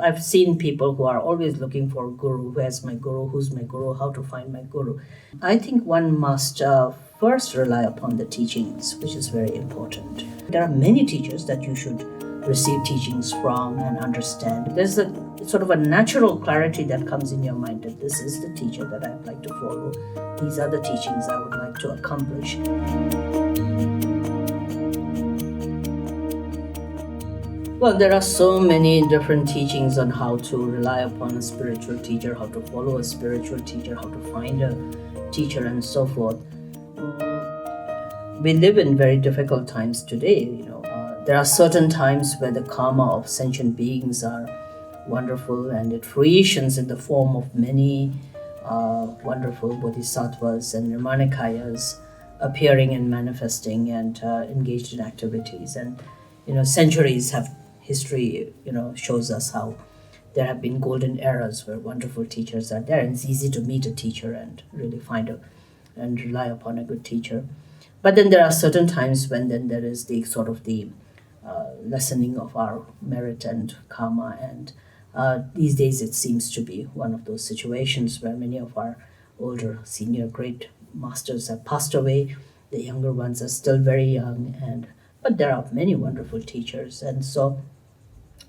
I've seen people who are always looking for a guru. Where's my guru? Who's my guru? How to find my guru? I think one must first rely upon the teachings, which is very important. There are many teachers that you should receive teachings from and understand. There's a sort of a natural clarity that comes in your mind that this is the teacher that I'd like to follow. These are the teachings I would like to accomplish. Well, there are so many different teachings on how to rely upon a spiritual teacher, how to follow a spiritual teacher, how to find a teacher, and so forth. We live in very difficult times today. There are certain times where the karma of sentient beings are wonderful, and it fruitions in the form of many wonderful bodhisattvas and nirmanakayas appearing and manifesting and engaged in activities. And centuries have history shows us how there have been golden eras where wonderful teachers are there, and it's easy to meet a teacher and really and rely upon a good teacher. But then there are certain times when then there is the sort of the lessening of our merit and karma, and these days it seems to be one of those situations where many of our older senior great masters have passed away. The younger ones are still very young, but there are many wonderful teachers, and so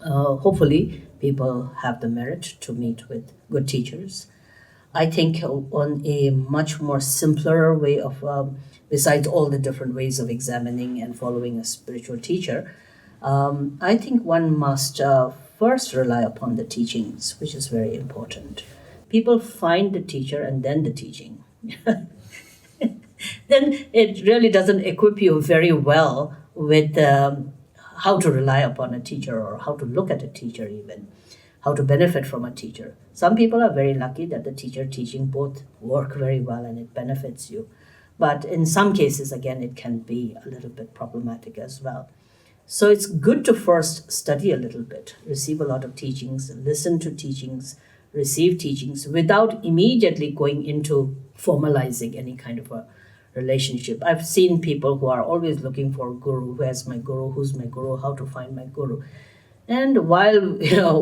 hopefully people have the merit to meet with good teachers. I think on a much more simpler way of, besides all the different ways of examining and following a spiritual teacher, I think one must first rely upon the teachings, which is very important. People find the teacher and then the teaching. Then it really doesn't equip you very well with how to rely upon a teacher, or how to look at a teacher, even how to benefit from a teacher. Some people are very lucky that the teacher teaching both work very well and it benefits you. But in some cases, again, it can be a little bit problematic as well. So it's good to first study a little bit, receive a lot of teachings, listen to teachings, receive teachings without immediately going into formalizing any kind of a relationship. I've seen people who are always looking for a guru. Where's my guru? Who's my guru? How to find my guru? And while,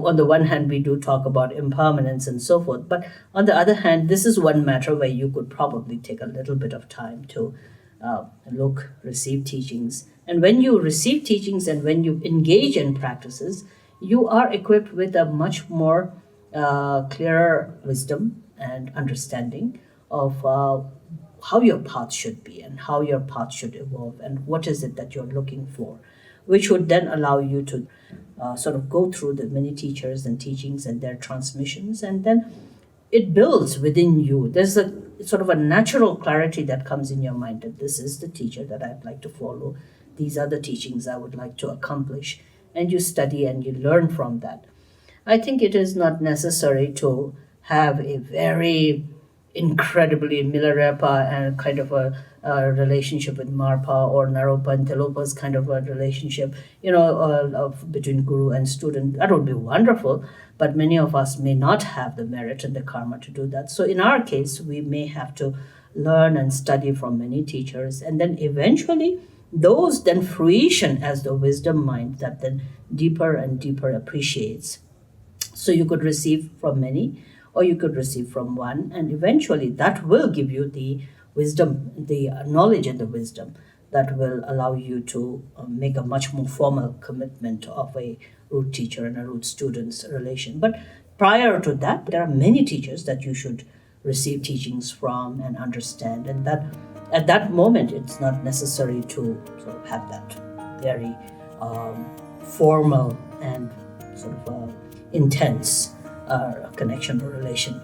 on the one hand, we do talk about impermanence and so forth, but on the other hand, this is one matter where you could probably take a little bit of time to receive teachings. And when you receive teachings and when you engage in practices, you are equipped with a much more clearer wisdom and understanding of how your path should be and how your path should evolve and what is it that you're looking for, which would then allow you to sort of go through the many teachers and teachings and their transmissions, and then it builds within you. There's a sort of a natural clarity that comes in your mind that this is the teacher that I'd like to follow. These are the teachings I would like to accomplish. And you study and you learn from that. I think it is not necessary to have a very incredibly Milarepa and kind of a relationship with Marpa or Naropa and Telopa's kind of a relationship, between guru and student. That would be wonderful, but many of us may not have the merit and the karma to do that. So in our case, we may have to learn and study from many teachers, and then eventually those then fruition as the wisdom mind that then deeper and deeper appreciates. So you could receive from many, or you could receive from one, and eventually that will give you the wisdom, the knowledge and the wisdom that will allow you to make a much more formal commitment of a root teacher and a root student's relation. But prior to that, there are many teachers that you should receive teachings from and understand, and that at that moment it's not necessary to sort of have that very formal and sort of intense connection or relation.